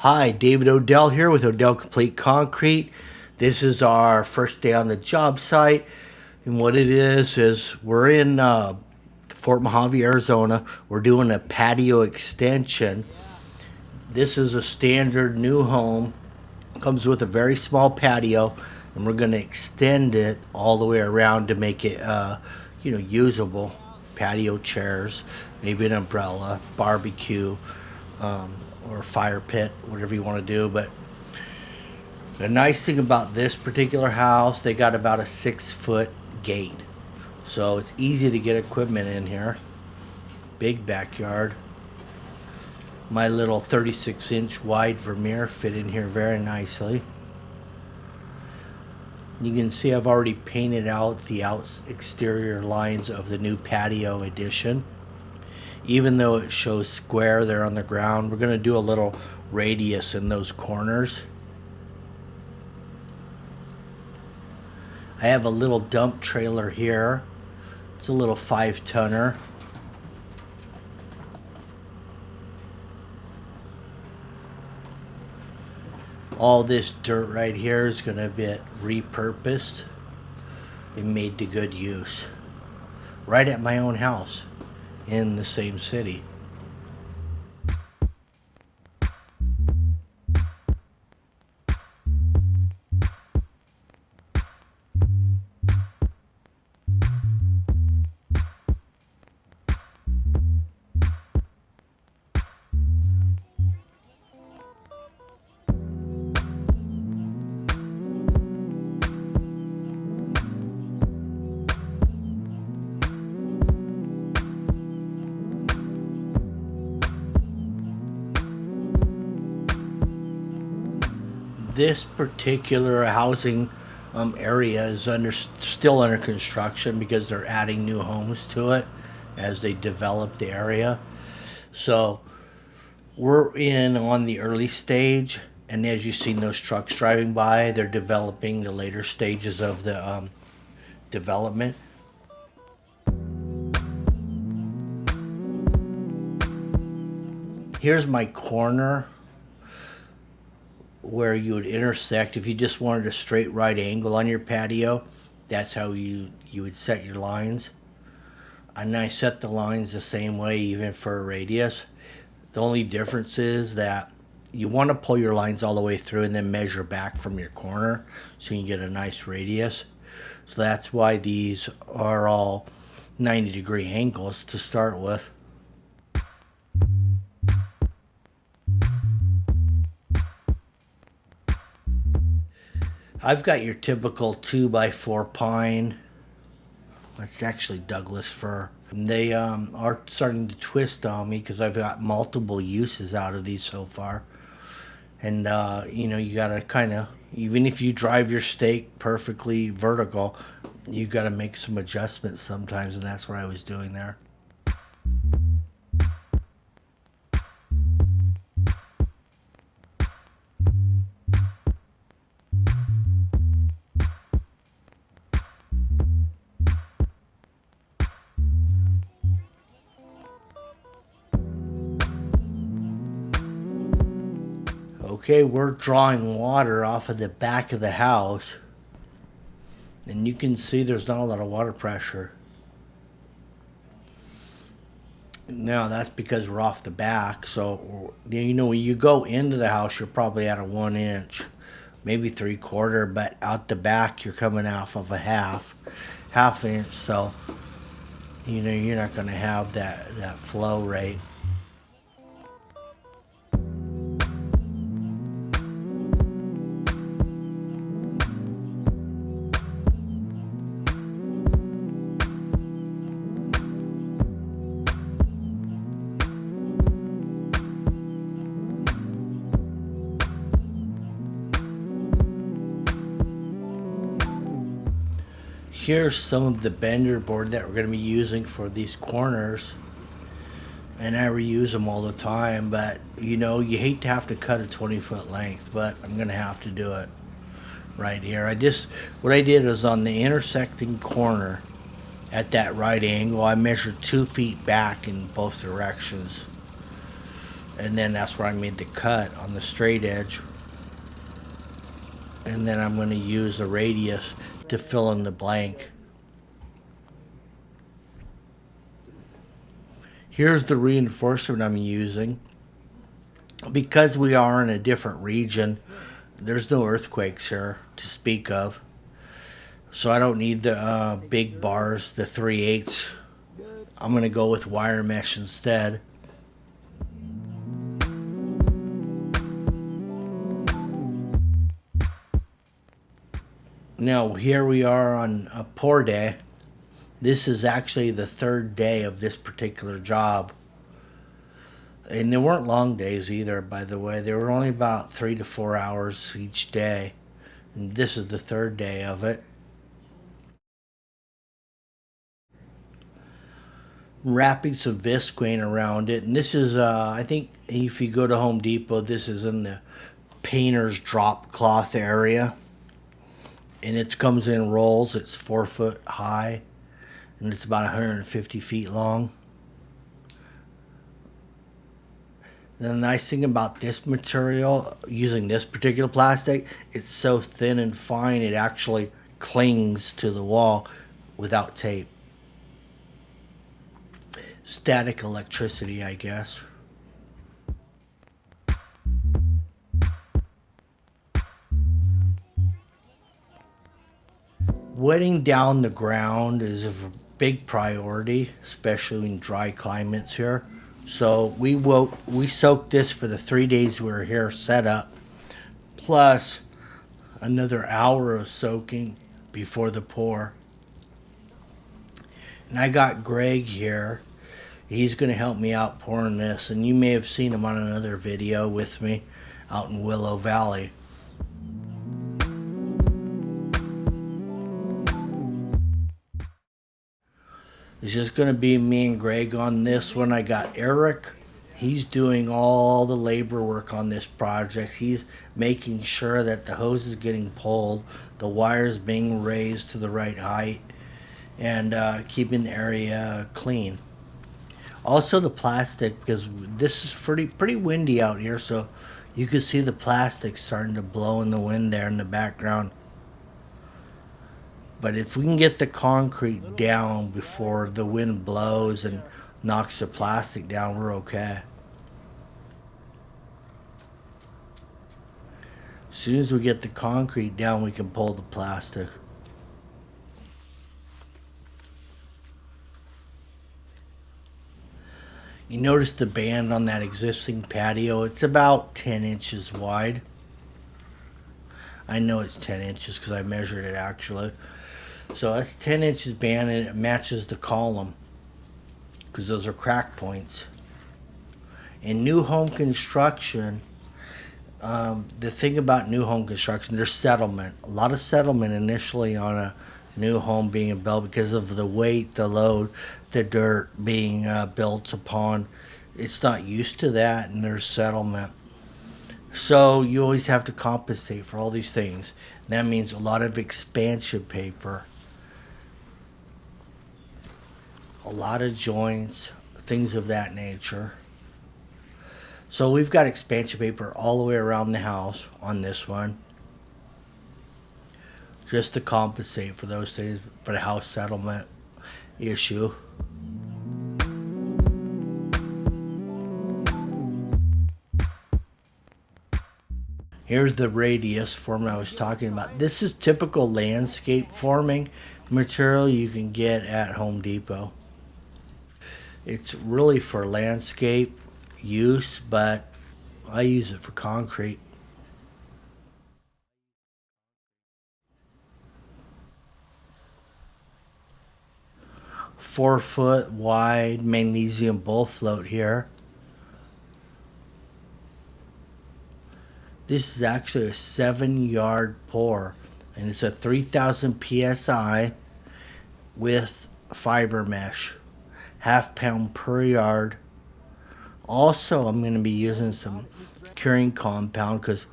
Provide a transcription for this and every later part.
Hi, David Odell here with Odell Complete Concrete. This is our first day on the job site. And what it is we're in Fort Mohave, Arizona. We're doing a patio extension. This is a standard new home. Comes with a very small patio, and we're going to extend it all the way around to make it, usable. Patio chairs, maybe an umbrella, barbecue, or fire pit, whatever you want to do. But the nice thing about this particular house, they got about a 6-foot gate, so it's easy to get equipment in here. Big backyard. My little 36-inch wide Vermeer fit in here very nicely. You can see I've already painted out the exterior lines of the new patio addition. Even though it shows square there on the ground, we're going to do a little radius in those corners. I have a little dump trailer here. It's a little 5-tonner. All this dirt right here is going to be repurposed and made to good use. Right at my own house in the same city. This particular housing area is still under construction because they're adding new homes to it as they develop the area. So we're in on the early stage, and as you've seen those trucks driving by, they're developing the later stages of the development. Here's my corner where you would intersect. If you just wanted a straight right angle on your patio, that's how you would set your lines. And I set the lines the same way even for a radius. The only difference is that you want to pull your lines all the way through and then measure back from your corner so you can get a nice radius. So that's why these are all 90-degree angles to start with. I've got your typical 2x4 pine. That's actually Douglas fir. And they are starting to twist on me because I've got multiple uses out of these so far. And, you got to kind of, even if you drive your stake perfectly vertical, you got to make some adjustments sometimes, and that's what I was doing there. Okay, we're drawing water off of the back of the house, and you can see there's not a lot of water pressure. Now that's because we're off the back, so when you go into the house, you're probably at a 1 inch, maybe 3/4, but out the back you're coming off of a half inch, so you're not going to have that flow rate. Here's some of the bender board that we're going to be using for these corners, and I reuse them all the time, but you hate to have to cut a 20-foot length, but I'm going to have to do it right here. What I did is on the intersecting corner at that right angle, I measured 2 feet back in both directions. And then that's where I made the cut on the straight edge. And then I'm going to use the radius to fill in the blank. Here's the reinforcement I'm using. Because we are in a different region, there's no earthquakes here to speak of. So I don't need the big bars, the 3/8. I'm going to go with wire mesh instead. Now here we are on a poor day. This is actually the third day of this particular job. And they weren't long days either, by the way. They were only about 3 to 4 hours each day. And this is the third day of it. Wrapping some visqueen around it. And this is, I think if you go to Home Depot, this is in the painter's drop cloth area. And it comes in rolls. It's 4 foot high. And it's about 150 feet long. The nice thing about this material, using this particular plastic, it's so thin and fine it actually clings to the wall without tape. Static electricity, I guess. Wetting down the ground is a big priority, especially in dry climates here. So we soaked this for the 3 days we were here set up, plus another hour of soaking before the pour. And I got Greg here. He's going to help me out pouring this, and you may have seen him on another video with me out in Willow Valley. It's just going to be me and Greg on this one. I got Eric. He's doing all the labor work on this project. He's making sure that the hose is getting pulled, the wires being raised to the right height, and keeping the area clean. Also the plastic, because this is pretty windy out here, so you can see the plastic starting to blow in the wind there in the background. But if we can get the concrete down before the wind blows and knocks the plastic down, we're okay. As soon as we get the concrete down, we can pull the plastic. You notice the band on that existing patio, it's about 10 inches wide. I know it's 10 inches because I measured it actually. So that's 10 inches band, and it matches the column because those are crack points. In new home construction, the thing about new home construction, there's settlement. A lot of settlement initially on a new home being built because of the weight, the load, the dirt being built upon. It's not used to that, and there's settlement. So you always have to compensate for all these things. That means a lot of expansion paper, a lot of joints, things of that nature. So we've got expansion paper all the way around the house on this one, just to compensate for those things, for the house settlement issue. Here's the radius form I was talking about. This is typical landscape forming material you can get at Home Depot. It's really for landscape use, but I use it for concrete. Four-foot wide magnesium bull float here. This is actually a 7-yard pour, and it's a 3,000 psi with fiber mesh, half-pound per yard. Also, I'm going to be using some curing compound because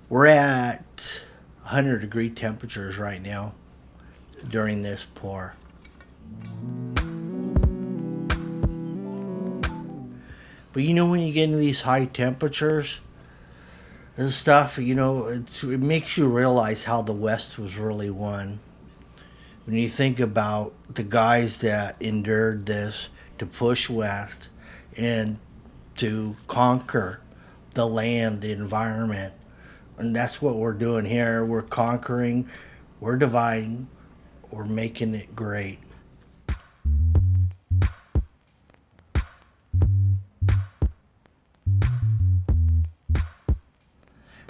we're at 100-degree temperatures right now during this pour. But you know, when you get into these high temperatures and stuff, it makes you realize how the West was really won. When you think about the guys that endured this to push west and to conquer the land, the environment. And that's what we're doing here. We're conquering, we're dividing, we're making it great.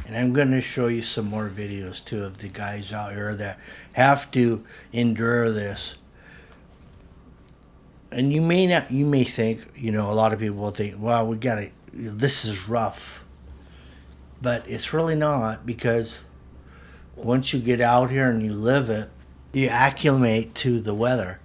And I'm going to show you some more videos too of the guys out here that have to endure this. And you may think, a lot of people will think, well, this is rough. But it's really not, because once you get out here and you live it, you acclimate to the weather.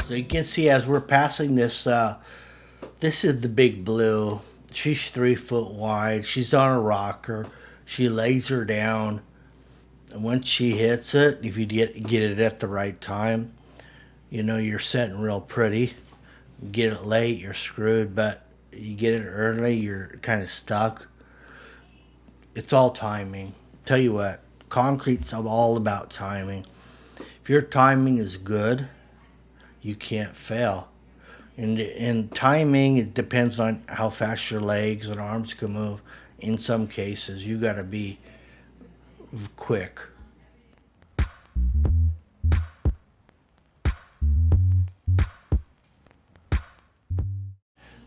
So you can see as we're passing this, this is the Big Blue. She's 3 foot wide. She's on a rocker. She lays her down. And once she hits it, if you get it at the right time, you're setting real pretty. Get it late, you're screwed. But you get it early, you're kind of stuck. It's all timing. Tell you what, concrete's all about timing. If your timing is good, you can't fail. And timing, it depends on how fast your legs and arms can move. In some cases, you got to be quick.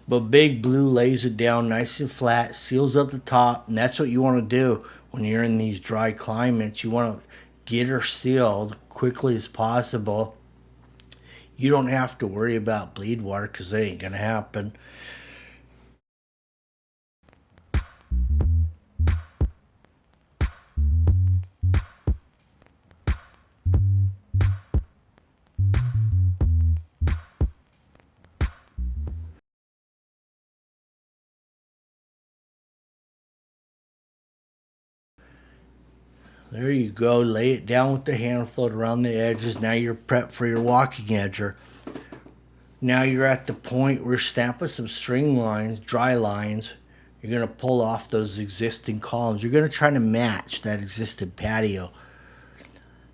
But Big Blue lays it down nice and flat, seals up the top, and that's what you want to do when you're in these dry climates. You want to get her sealed quickly as possible. You don't have to worry about bleed water, because it ain't going to happen. There you go. Lay it down with the hand float around the edges. Now you're prepped for your walking edger. Now you're at the point where you're stamping some string lines, dry lines. You're going to pull off those existing columns. You're going to try to match that existing patio.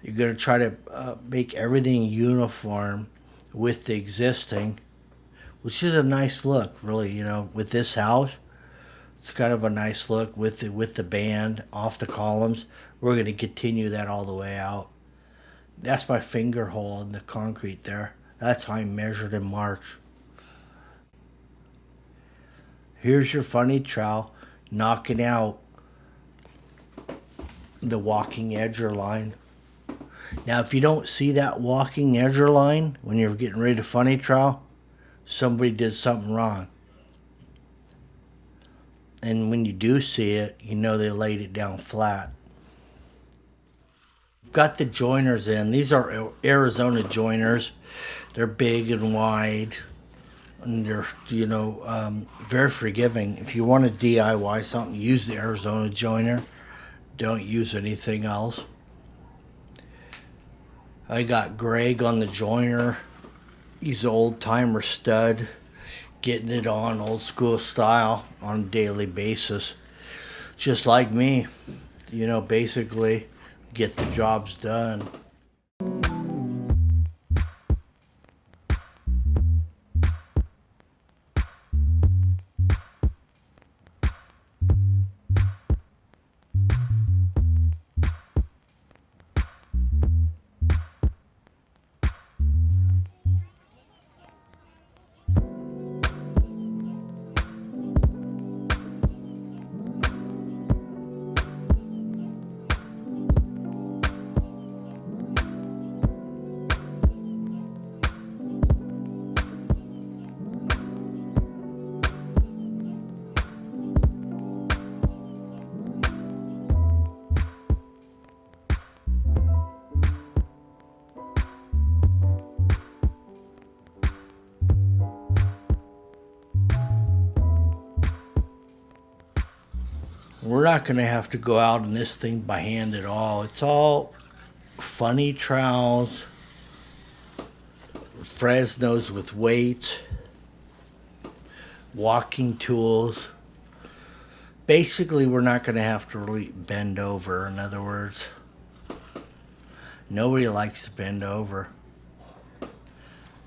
You're going to try to make everything uniform with the existing, which is a nice look, really, with this house. It's kind of a nice look with the band off the columns. We're going to continue that all the way out. That's my finger hole in the concrete there. That's how I measured and marked. Here's your funny trowel knocking out the walking edger line. Now, if you don't see that walking edger line when you're getting ready to funny trowel, somebody did something wrong. And when you do see it, they laid it down flat. Got the joiners in. These are Arizona joiners. They're big and wide, and they're very forgiving. If you want to DIY something, use the Arizona joiner. Don't use anything else. I got Greg on the joiner. He's an old timer stud, getting it on old school style on a daily basis, just like me. Basically get the jobs done. We're not going to have to go out in this thing by hand at all. It's all funny trowels, Fresnos with weights, walking tools. Basically, we're not going to have to really bend over. In other words, nobody likes to bend over.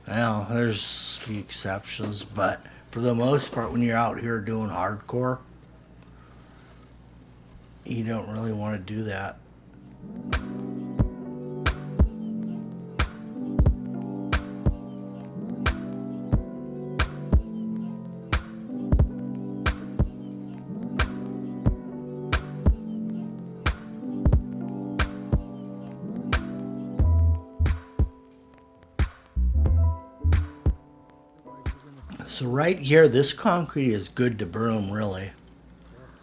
Well, there's a few exceptions, but for the most part, when you're out here doing hardcore, you don't really want to do that. So right here, this concrete is good to broom, really.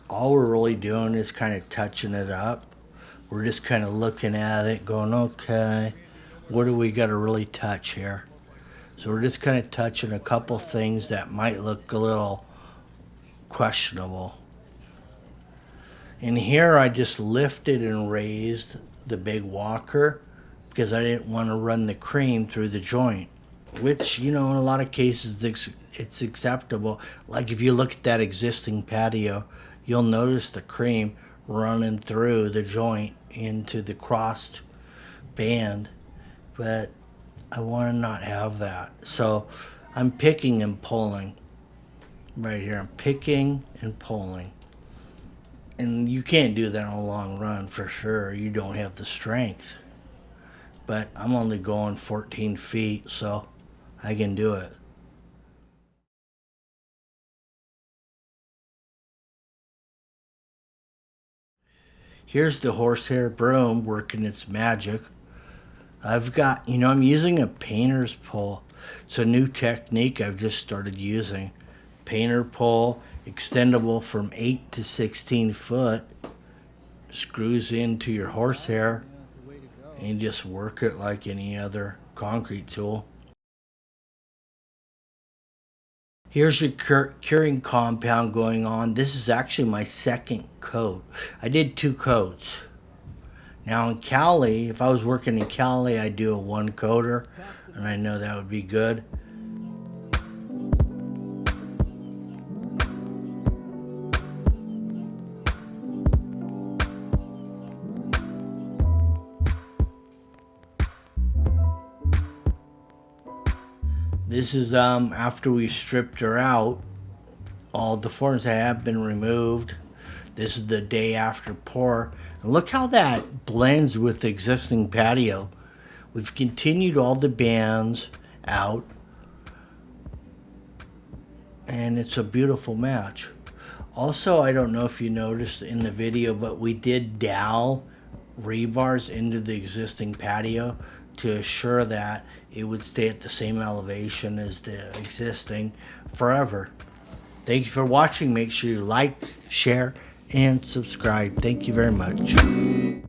All we're really doing is kind of touching it up. We're just kind of looking at it, going, okay, what do we got to really touch here? So we're just kind of touching a couple things that might look a little questionable. And here I just lifted and raised the big walker because I didn't want to run the cream through the joint, which, you know, in a lot of cases it's acceptable. Like if you look at that existing patio, you'll notice the cream running through the joint into the crossed band, but I want to not have that. So I'm picking and pulling right here. I'm picking and pulling. And you can't do that on a long run for sure. You don't have the strength. But I'm only going 14 feet, so I can do it. Here's the horsehair broom working its magic. I've got, you know, I'm using a painter's pole. It's a new technique I've just started using. Painter pole, extendable from 8 to 16 foot. Screws into your horsehair and you just work it like any other concrete tool. Here's your curing compound going on. This is actually my second coat. I did 2 coats. Now in Cali, if I was working in Cali, I'd do a 1 coater, and I know that would be good. This is after we stripped her out. All the forms have been removed. This is the day after pour. And look how that blends with the existing patio. We've continued all the bands out. And it's a beautiful match. Also, I don't know if you noticed in the video, but we did dowel rebars into the existing patio to assure that it would stay at the same elevation as the existing forever. Thank you for watching. Make sure you like, share, and subscribe. Thank you very much.